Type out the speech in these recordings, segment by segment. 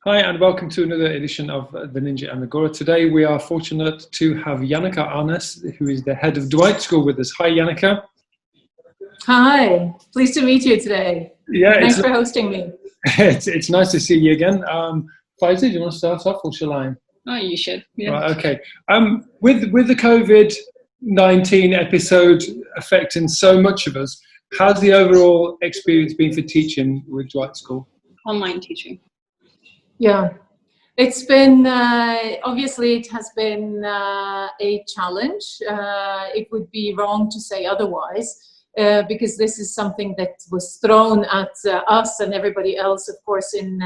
Hi and welcome to another edition of the Ninja and the Gora. Today we are fortunate to have Janecke Aarnaes, who is the head of Dwight School, with us. Hi Janecke. Hi, pleased to meet you today. Yeah, Thanks for hosting me. It's nice to see you again. Faiza, do you want to start off or shall I? Oh, you should. Yeah. Right, okay. With the COVID-19 episode affecting so much of us, how's the overall experience been for teaching with Dwight School? Online teaching. Yeah, it's been, obviously it has been a challenge. It would be wrong to say otherwise, because this is something that was thrown at us and everybody else, of course, in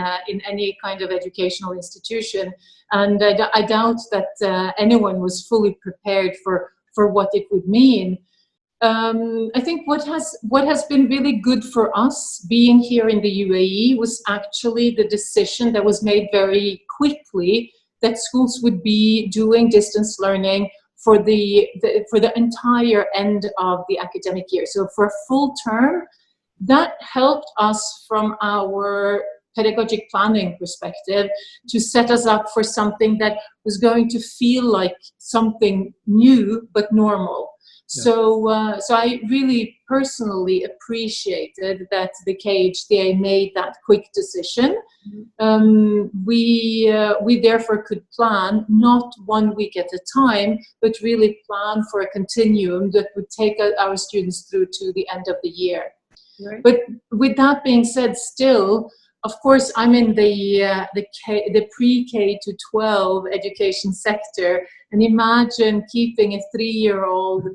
any kind of educational institution. And I doubt that anyone was fully prepared for what it would mean. I think what has been really good for us being here in the UAE was actually the decision that was made very quickly that schools would be doing distance learning for the entire end of the academic year. So for a full term, that helped us from our pedagogic planning perspective to set us up for something that was going to feel like something new but normal. So I really personally appreciated that the KHDA made that quick decision. We therefore could plan not 1 week at a time, but really plan for a continuum that would take our students through to the end of the year. Right. But with that being said, still, of course, I'm in the pre-K to 12 education sector, and imagine keeping a 3-year-old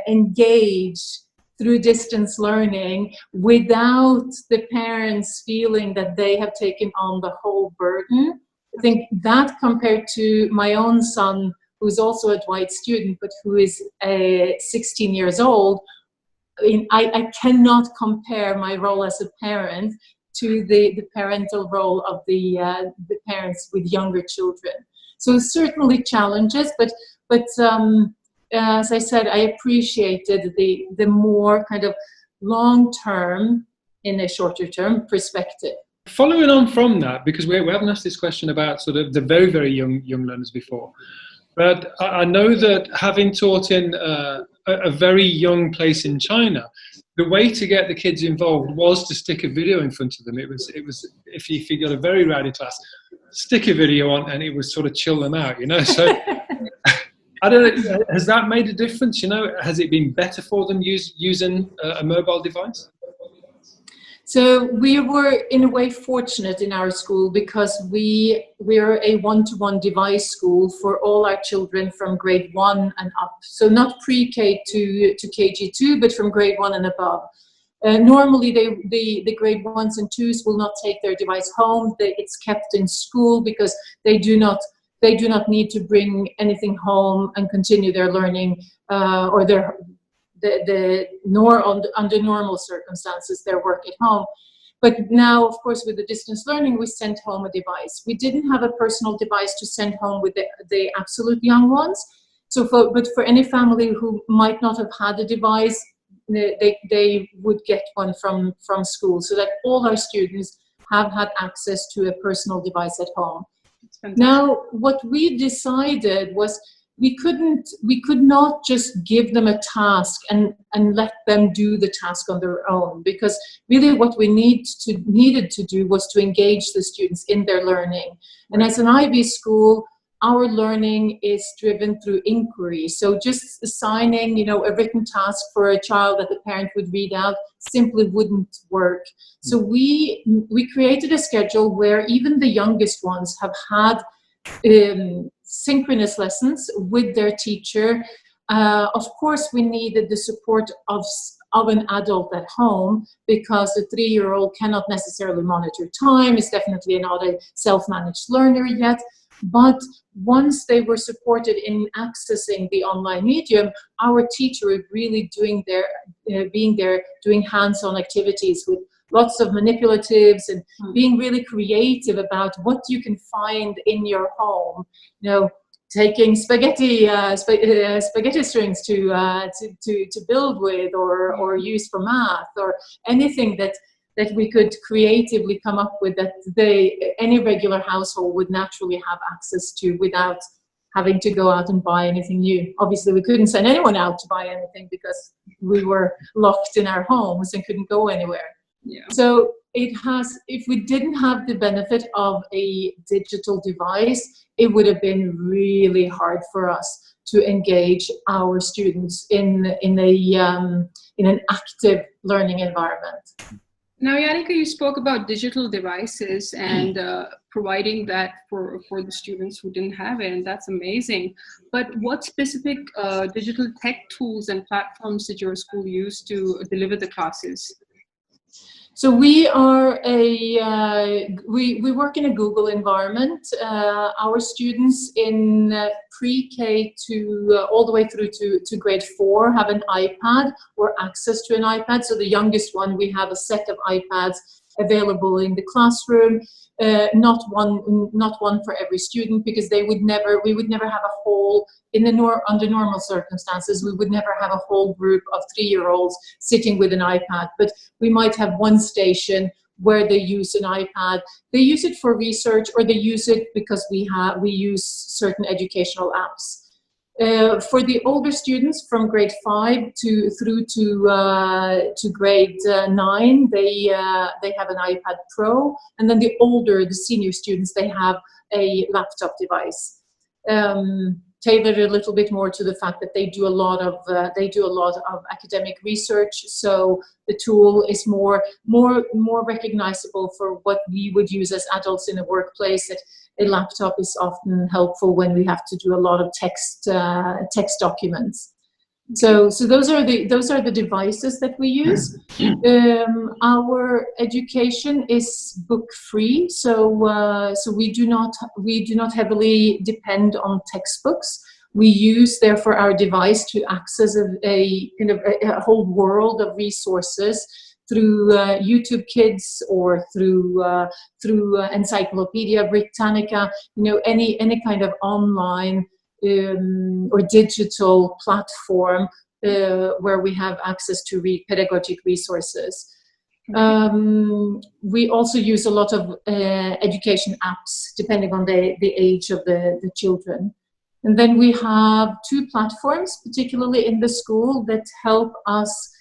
engaged through distance learning without the parents feeling that they have taken on the whole burden. I think that compared to my own son, who's also a Dwight student, but who is 16 years old, I cannot compare my role as a parent to the parental role of the parents with younger children. So certainly challenges, but as I said, I appreciated the more kind of long-term in a shorter-term perspective. Following on from that, because we haven't asked this question about sort of the very, very young learners before, but I know that having taught in a very young place in China, the way to get the kids involved was to stick a video in front of them. It was if you got a very rowdy class, stick a video on and it would sort of chill them out, you know. So I don't know, has that made a difference? You know, has it been better for them using a mobile device? So we were in a way fortunate in our school because we're a one-to-one device school for all our children from grade 1 and up. So not pre-K to KG2, but from grade 1 and above. Normally the grade 1s and 2s will not take their device home. It's kept in school because they do not need to bring anything home and continue their learning under normal circumstances, their work at home. But now, of course, with the distance learning, we sent home a device. We didn't have a personal device to send home with the absolute young ones. But for any family who might not have had a device, they would get one from school, so that all our students have had access to a personal device at home. Now, what we decided was we could not just give them a task and let them do the task on their own, because really what we needed to do was to engage the students in their learning. And as an IB school, our learning is driven through inquiry. So just assigning, you know, a written task for a child that the parent would read out simply wouldn't work. So we created a schedule where even the youngest ones have had synchronous lessons with their teacher. Of course, we needed the support of an adult at home because the 3-year-old cannot necessarily monitor time, is definitely not a self-managed learner yet. But once they were supported in accessing the online medium, our teacher was really being there, doing hands-on activities with lots of manipulatives and being really creative about what you can find in your home. You know, taking spaghetti strings to build with, or use for math, or anything that that we could creatively come up with that any regular household would naturally have access to without having to go out and buy anything new. Obviously, we couldn't send anyone out to buy anything because we were locked in our homes and couldn't go anywhere. Yeah. So if we didn't have the benefit of a digital device, it would have been really hard for us to engage our students in an active learning environment. Now, Janecke, you spoke about digital devices and providing that for the students who didn't have it, and that's amazing. But what specific digital tech tools and platforms did your school use to deliver the classes? So we are we work in a Google environment. Our students in pre-K to all the way through to grade 4 have an iPad or access to an iPad. So the youngest one, we have a set of iPads available in the classroom. Not one for every student, because we would never have a whole, under normal circumstances, we would never have a whole group of 3-year-olds sitting with an iPad, but we might have one station where they use an iPad. They use it for research, or they use it because we use certain educational apps. For the older students from grade 5 through to grade 9, they have an iPad Pro, and then the senior students, they have a laptop device, tailored a little bit more to the fact that they do a lot of academic research. So the tool is more recognizable for what we would use as adults in a workplace. That a laptop is often helpful when we have to do a lot of text documents. So those are the devices that we use. Our education is book free, so we do not heavily depend on textbooks. We use therefore our device to access a whole world of resources through YouTube Kids or through Encyclopedia Britannica, any kind of online or digital platform where we have access to pedagogic resources. We also use a lot of education apps depending on the age of the children. And then we have 2 platforms, particularly in the school, that help us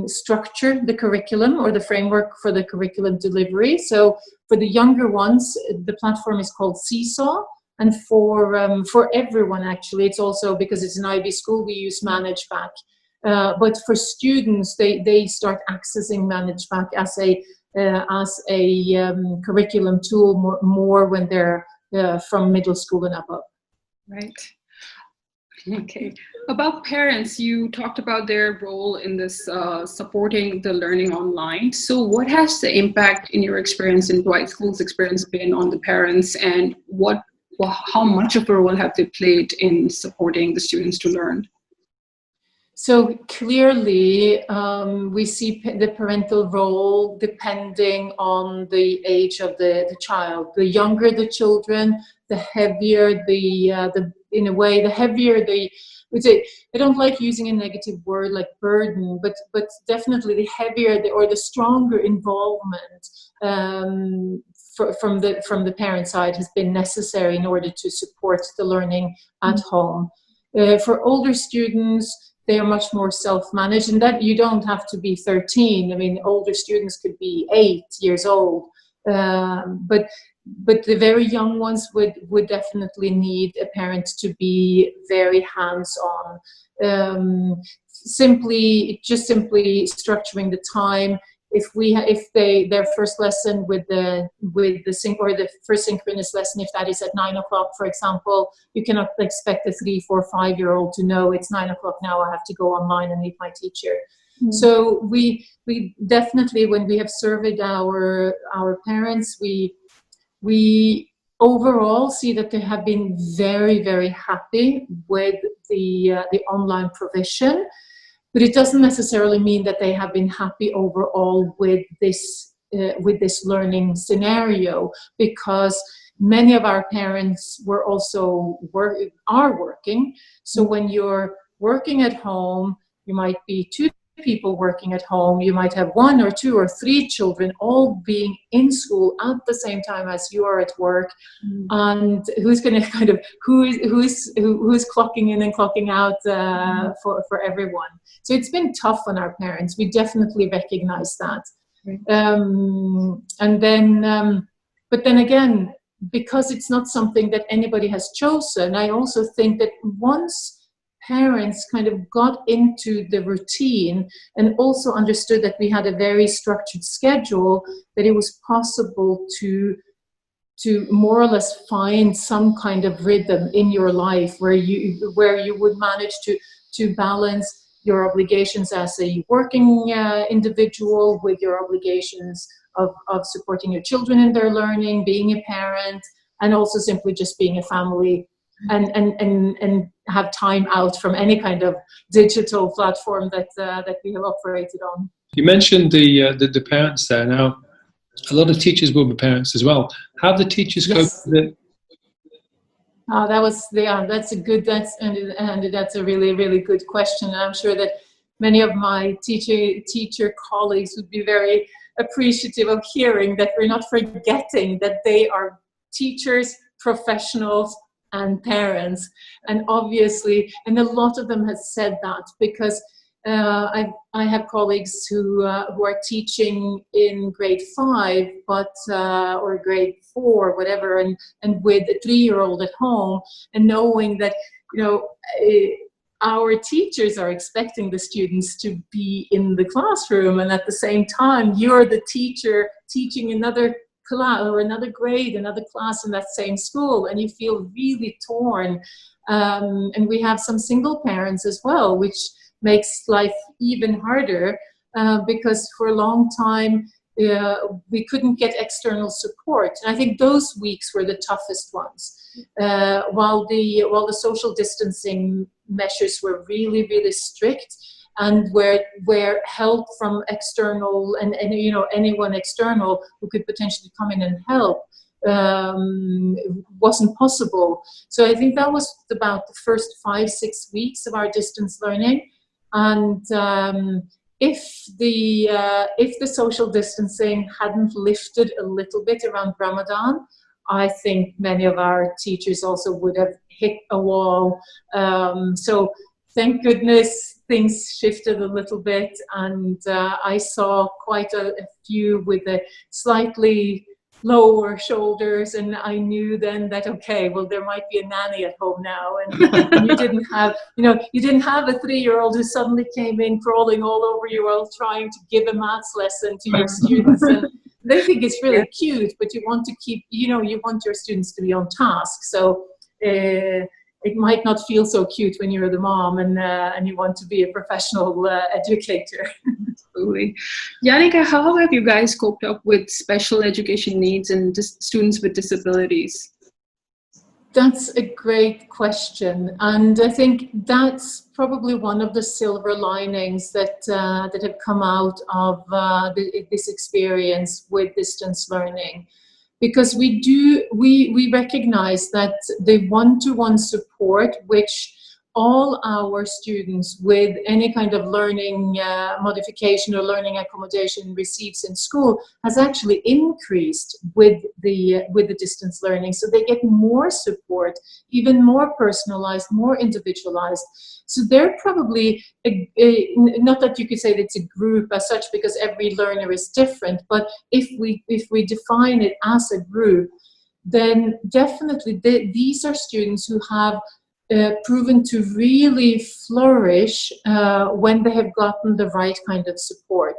structure the curriculum or the framework for the curriculum delivery. So for the younger ones, the platform is called Seesaw. And for everyone, actually, it's also, because it's an IB school, we use ManageBack. But for students, they start accessing ManageBack as a curriculum tool more when they're from middle school and above. Right. Okay. About parents, you talked about their role in this supporting the learning online. So what has the impact in your experience, in Dwight School's experience, been on the parents, and how much of a role have they played in supporting the students to learn? So clearly, we see the parental role depending on the age of the child. The younger the children, the heavier the heavier the, I don't like using a negative word like burden, but definitely the heavier or the stronger involvement from the parent side has been necessary in order to support the learning at home. For older students, they are much more self-managed, and that you don't have to be 13. I mean, older students could be 8 years old, but the very young ones would definitely need a parent to be very hands-on. Simply structuring the time. If their first lesson with the first synchronous lesson, if that is at 9 o'clock, for example, you cannot expect a 3, 4, 5-year-old to know it's 9 o'clock now, I have to go online and meet my teacher. Mm-hmm. So we definitely, when we have surveyed our parents, we overall see that they have been very, very happy with the online provision. But it doesn't necessarily mean that they have been happy overall with this learning scenario, because many of our parents are working. So when you're working at home, you might be 2 people working at home. You might have 1 or 2 or 3 children all being in school at the same time as you are at work. And who's going to kind of who's clocking in and clocking out for everyone. So it's been tough on our parents. We definitely recognize that. And then but then again, because it's not something that anybody has chosen, I also think that once parents kind of got into the routine and also understood that we had a very structured schedule, that it was possible to more or less find some kind of rhythm in your life where you would manage to balance your obligations as a working individual with your obligations of supporting your children in their learning, being a parent, and also simply just being a family, and have time out from any kind of digital platform that we have operated on. You mentioned the parents there. Now, a lot of teachers will be parents as well. How have the teachers coped with it? That's a really, really good question. And I'm sure that many of my teacher colleagues would be very appreciative of hearing that we're not forgetting that they are teachers, professionals, and parents. And obviously, and a lot of them have said that, because I have colleagues who are teaching in grade 5, or grade 4, whatever, and with a 3-year-old at home, and knowing that, our teachers are expecting the students to be in the classroom, and at the same time, you're the teacher teaching another class or another grade, another class in that same school, and you feel really torn. And we have some single parents as well, which makes life even harder, because for a long time we couldn't get external support. And I think those weeks were the toughest ones. While the social distancing measures were really, really strict, and where help from external and anyone external who could potentially come in and help wasn't possible. So I think that was about the first 5-6 weeks of our distance learning. And if the social distancing hadn't lifted a little bit around Ramadan, I think many of our teachers also would have hit a wall. So thank goodness things shifted a little bit, and I saw quite a few with a slightly lower shoulders, and I knew then that, okay, well, there might be a nanny at home now, and you didn't have a 3-year-old who suddenly came in crawling all over you while trying to give a maths lesson to your students. And they think it's really cute, but you want to keep, you want your students to be on task. So it might not feel so cute when you're the mom and you want to be a professional educator. Absolutely. Janecke, how have you guys coped up with special education needs and students with disabilities? That's a great question. And I think that's probably one of the silver linings that have come out of this experience with distance learning. Because we recognize that the one-to-one support which all our students with any kind of learning modification or learning accommodation receives in school has actually increased with the distance learning. So they get more support, even more personalized, more individualized. So they're probably, not that you could say that it's a group as such, because every learner is different, but if we define it as a group, then definitely these are students who have proven to really flourish when they have gotten the right kind of support.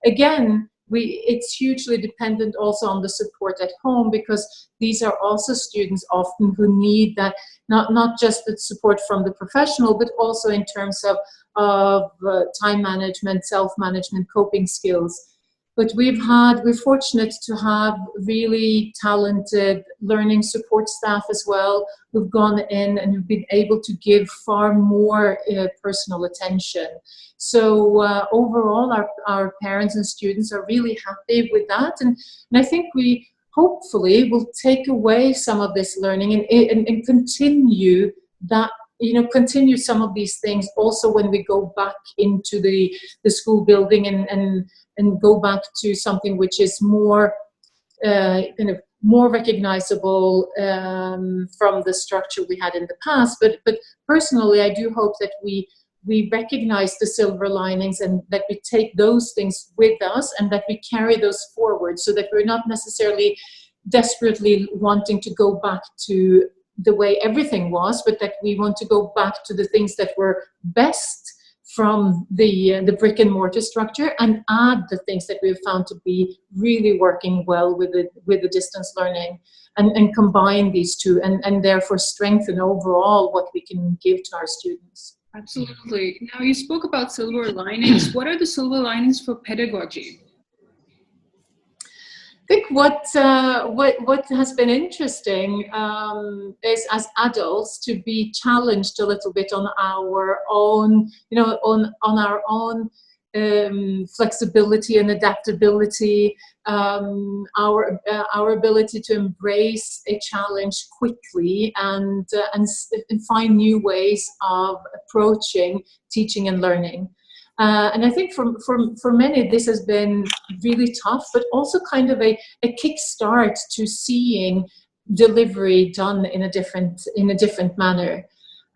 Again, it's hugely dependent also on the support at home, because these are also students often who need that, not just the support from the professional, but also in terms of time management, self-management, coping skills. But we're fortunate to have really talented learning support staff as well, who've gone in and who've been able to give far more personal attention. So overall, our parents and students are really happy with that. And I think we hopefully will take away some of this learning and continue that continue some of these things also when we go back into the school building and go back to something which is more more recognizable from the structure we had in the past. But personally, I do hope that we recognize the silver linings and that we take those things with us and that we carry those forward, so that we're not necessarily desperately wanting to go back to the way everything was, but that we want to go back to the things that were best from the brick and mortar structure, and add the things that we've found to be really working well with the distance learning, and combine these two, and therefore strengthen overall what we can give to our students. Absolutely. Now, you spoke about silver linings. What are the silver linings for pedagogy? I think what has been interesting is, as adults, to be challenged a little bit on our own, on our own flexibility and adaptability, our ability to embrace a challenge quickly and find new ways of approaching teaching and learning. And I think for many this has been really tough, but also kind of a kickstart to seeing delivery done in a different manner.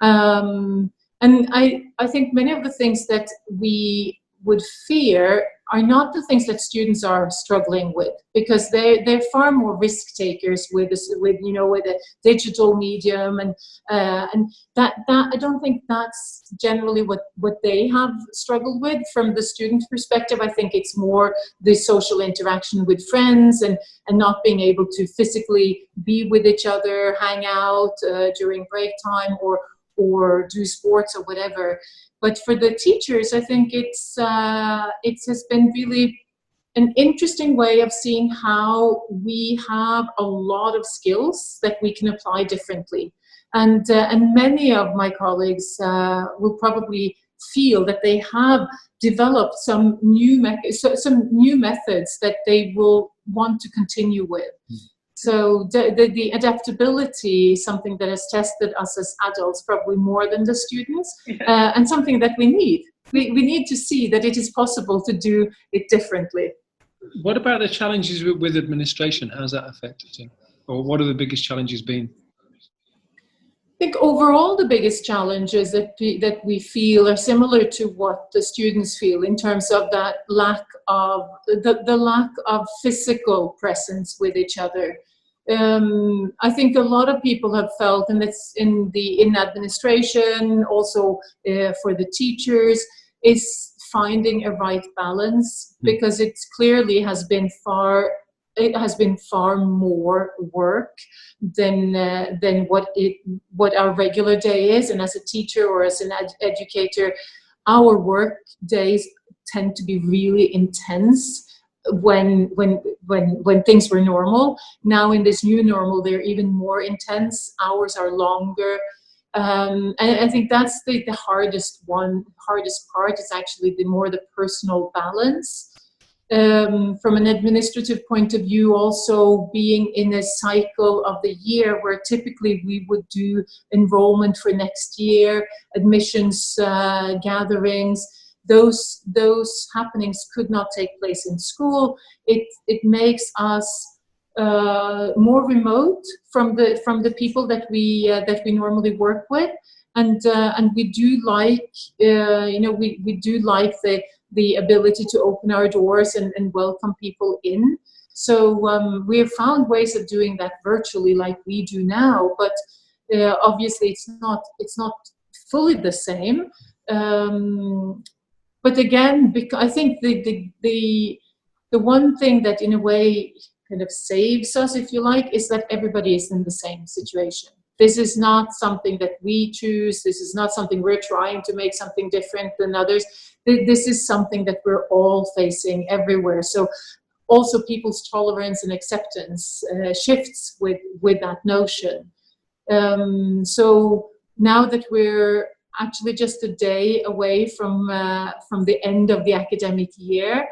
And I think many of the things that we would fear are not the things that students are struggling with, because they're far more risk takers with a digital medium, and that I don't think that's generally what they have struggled with. From the student perspective, I think it's more the social interaction with friends and not being able to physically be with each other, hang out during break time, or do sports or whatever. But for the teachers, I think it has been really an interesting way of seeing how we have a lot of skills that we can apply differently. And many of my colleagues will probably feel that they have developed some new methods that they will want to continue with. So the adaptability is something that has tested us as adults probably more than the students, and something that we need. We need to see that it is possible to do it differently. What about the challenges with administration? How's that affected you? Or what are the biggest challenges been? I think overall the biggest challenges that we feel are similar to what the students feel, in terms of that lack of the lack of physical presence with each other. I think a lot of people have felt, and it's in administration, also for the teachers, is finding a right balance, because it clearly has been far more work than what our regular day is. And as a teacher or as an educator, our work days tend to be really intense when things were normal. Now in this new normal, they're even more intense. Hours are longer. And I think that's the hardest part is actually the personal balance. From an administrative point of view, also being in a cycle of the year where typically we would do enrollment for next year, admissions, gatherings, those happenings could not take place in school. It makes us more remote from the people that we normally work with, and we do like we do like the ability to open our doors and welcome people in. So we have found ways of doing that virtually, like we do now. But obviously, it's not fully the same. But again, because I think the one thing that in a way kind of saves us, if you like, is that everybody is in the same situation. This is not something that we choose. This is not something we're trying to make something different than others. This is something that we're all facing everywhere. So also people's tolerance and acceptance shifts with that notion. So now that we're actually just a day away from the end of the academic year,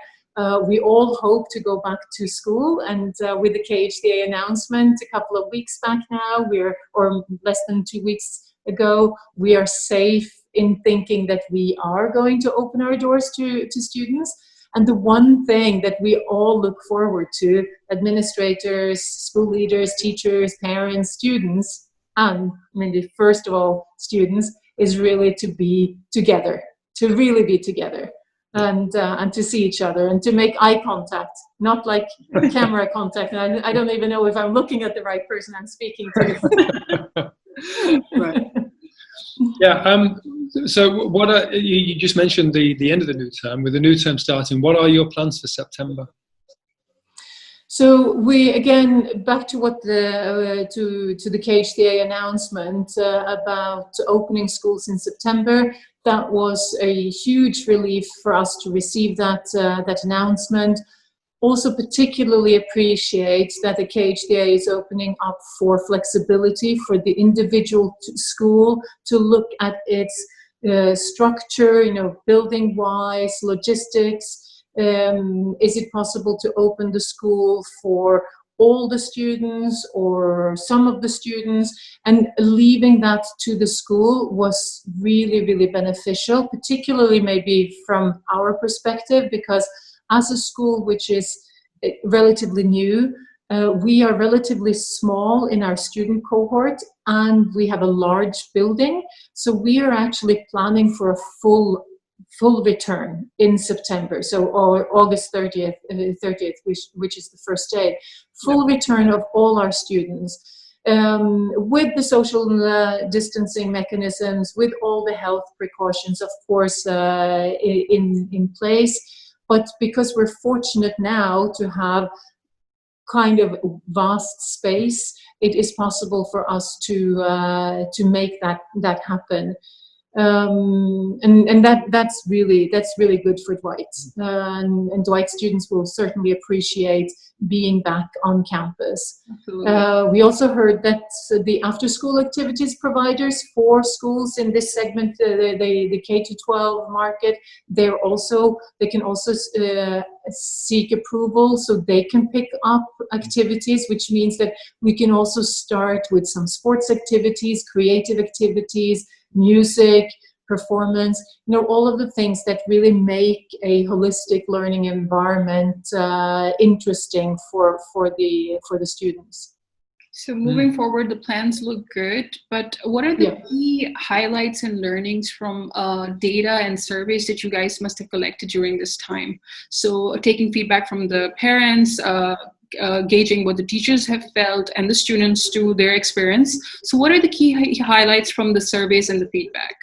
we all hope to go back to school, and with the KHDA announcement a couple of weeks back now, or less than 2 weeks ago. We are safe in thinking that we are going to open our doors to students. And the one thing that we all look forward to, administrators, school leaders, teachers, parents, students, and maybe first of all students, is really to be together, to really be together, and to see each other and to make eye contact, not like camera contact. And I don't even know if I'm looking at the right person I'm speaking to. Right. Yeah. So what are, you just mentioned the end of the new term. With the new term starting, what are your plans for September? So we, again, back to what the to the KHDA announcement about opening schools in September. That was a huge relief for us to receive that that announcement. Also particularly appreciate that the KHDA is opening up for flexibility for the individual school to look at its structure, building wise, logistics. Is it possible to open the school for all the students or some of the students? And leaving that to the school was really, really beneficial, particularly maybe from our perspective, because as a school which is relatively new, we are relatively small in our student cohort, and we have a large building. So we are actually planning for a full return in September. So August 30th, which is the first day, full return of all our students. With the social distancing mechanisms, with all the health precautions, of course, in place. But because we're fortunate now to have kind of vast space, it is possible for us to make that happen. And that's really good for Dwight. And Dwight students will certainly appreciate being back on campus. We also heard that the after-school activities providers for schools in this segment, the K-12 market, they can also seek approval, so they can pick up activities, which means that we can also start with some sports activities, creative activities, music, performance, all of the things that really make a holistic learning environment interesting for the students. So moving forward, the plans look good, but what are the key highlights and learnings from data and surveys that you guys must have collected during this time? So taking feedback from the parents, gauging what the teachers have felt, and the students to their experience. So what are the key highlights from the surveys and the feedback?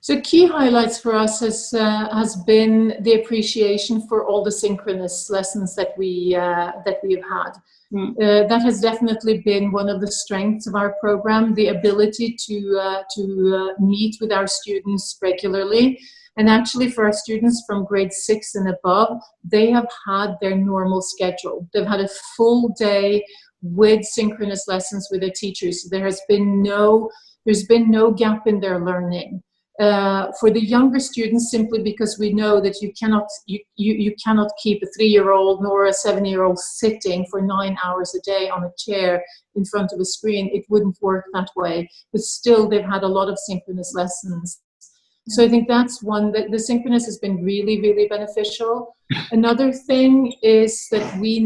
So key highlights for us has been the appreciation for all the synchronous lessons that we've had. That has definitely been one of the strengths of our program, the ability to meet with our students regularly. And actually for our students from grade 6 and above, they have had their normal schedule. They've had a full day with synchronous lessons with their teachers. There's been no gap in their learning. For the younger students, simply because we know that you cannot keep a 3-year-old nor a 7-year-old sitting for 9 hours a day on a chair in front of a screen. It wouldn't work that way. But still, they've had a lot of synchronous lessons. So I think that's one, that the synchronous has been really, really beneficial. Another thing is that we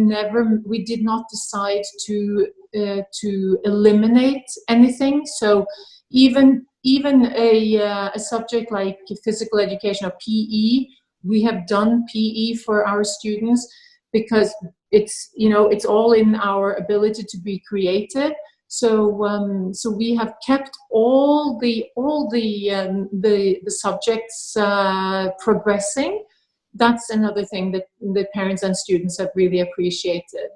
did not decide to eliminate anything. So even a subject like physical education or PE, we have done PE for our students because it's all in our ability to be creative. So we have kept all the subjects progressing. That's another thing that the parents and students have really appreciated.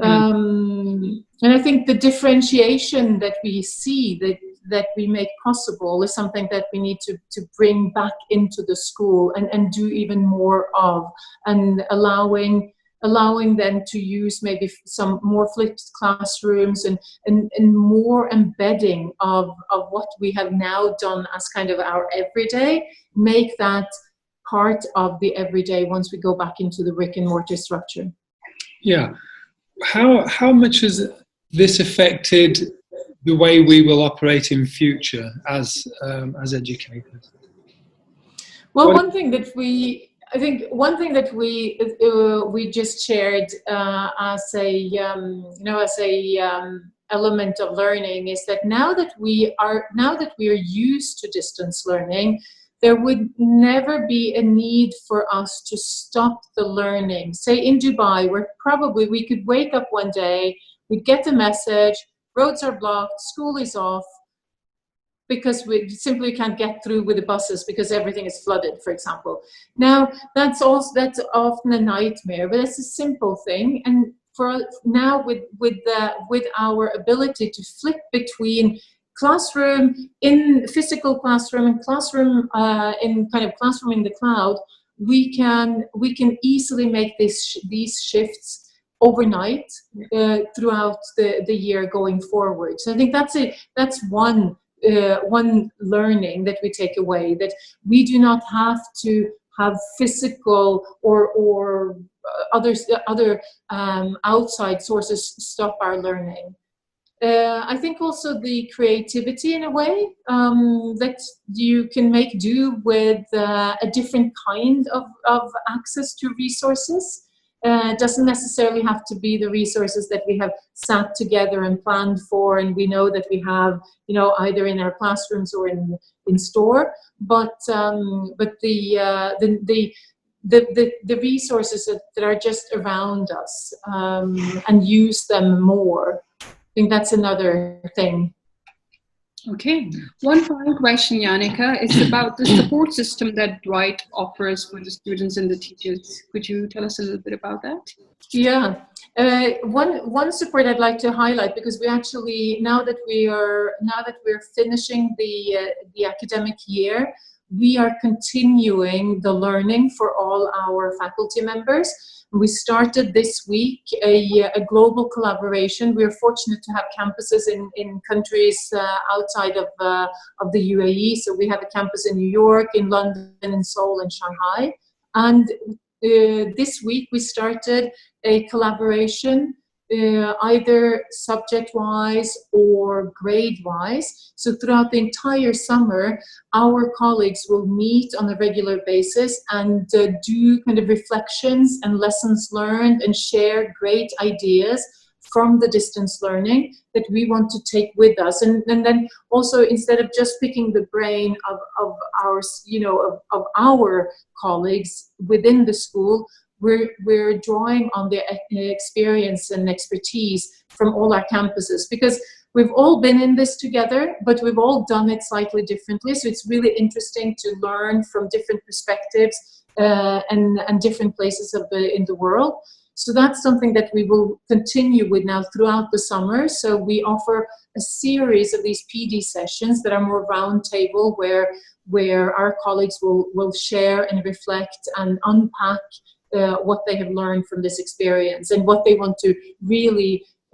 And I think the differentiation that we see that we make possible is something that we need to bring back into the school and do even more of, and allowing them to use maybe some more flipped classrooms and more embedding of what we have now done as kind of our everyday, make that part of the everyday once we go back into the brick and mortar structure. Yeah. How much has this affected the way we will operate in future as educators? Well, I think one thing that we just shared as a element of learning is that now that we are used to distance learning, there would never be a need for us to stop the learning. Say in Dubai, where probably we could wake up one day, we'd get a message, roads are blocked, school is off, because we simply can't get through with the buses because everything is flooded, for example. Now, that's often a nightmare, but it's a simple thing. And for now, with our ability to flip between classroom in physical classroom and classroom in kind of classroom in the cloud, we can easily make these shifts overnight throughout the year going forward. So I think that's one learning that we take away, that we do not have to have physical or other outside sources stop our learning. I think also the creativity in a way that you can make do with a different kind of access to resources. Doesn't necessarily have to be the resources that we have sat together and planned for, and we know that we have, either in our classrooms or in store. But the resources that are just around us, and use them more. I think that's another thing. Okay. One final question, Janecke, is about the support system that Dwight offers for the students and the teachers. Could you tell us a little bit about that? Yeah. One support I'd like to highlight, because we actually, now that we're finishing the academic year, we are continuing the learning for all our faculty members. We started this week a global collaboration. We're fortunate to have campuses in countries outside of the UAE. So we have a campus in New York, in London, in Seoul, and Shanghai. And this week we started a collaboration, either subject-wise or grade-wise. So throughout the entire summer, our colleagues will meet on a regular basis and do kind of reflections and lessons learned and share great ideas from the distance learning that we want to take with us. And then also, instead of just picking the brain of our colleagues within the school, we're drawing on their experience and expertise from all our campuses, because we've all been in this together, but we've all done it slightly differently. So it's really interesting to learn from different perspectives and different places in the world. So that's something that we will continue with now throughout the summer. So we offer a series of these PD sessions that are more roundtable, where our colleagues will share and reflect and unpack what they have learned from this experience, and what they want to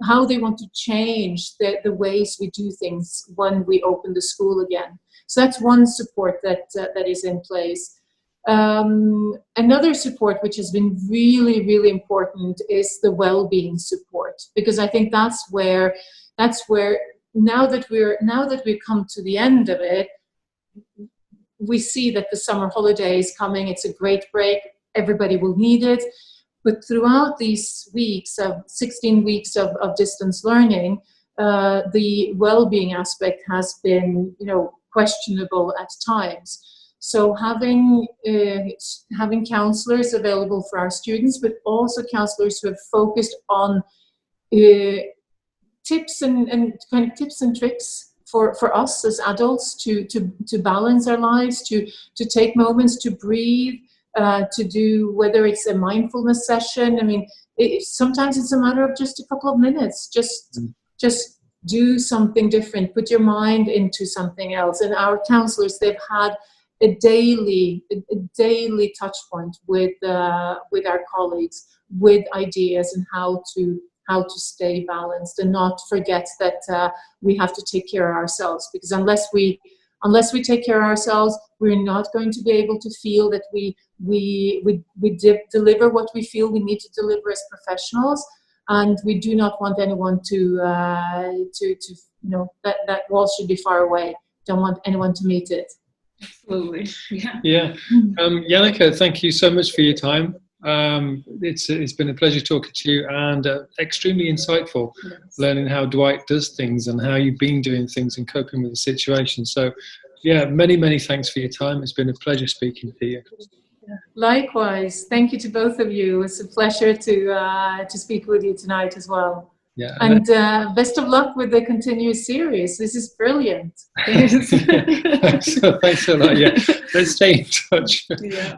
how they want to change the ways we do things when we open the school again. So that's one support that is in place. Another support which has been really, really important is the well-being support, because I think that's where now that we've come to the end of it, we see that the summer holiday is coming. It's a great break. Everybody will need it. But throughout these 16 weeks of distance learning, the well-being aspect has been, questionable at times. So having counselors available for our students, but also counselors who have focused on tips and tricks for us as adults to balance our lives, to take moments to breathe, to do, whether it's a mindfulness session. I mean, sometimes it's a matter of just a couple of minutes. Just do something different. Put your mind into something else. And our counselors, they've had a daily touch point with our colleagues, with ideas and how to stay balanced and not forget that we have to take care of ourselves, because unless we take care of ourselves, we're not going to be able to feel that we deliver what we feel we need to deliver as professionals. and we do not want anyone to that wall should be far away. Don't want anyone to meet it. Absolutely. Yeah. Yeah. Janecke, thank you so much for your time. It's been a pleasure talking to you, and extremely insightful, learning how Dwight does things and how you've been doing things and coping with the situation. So yeah, many thanks for your time. It's been a pleasure speaking to you. Likewise, thank you to both of you. It's a pleasure to speak with you tonight as well. Yeah, and best of luck with the continuous series. This is brilliant. Thanks a lot. Yeah, let's stay in touch. Yeah.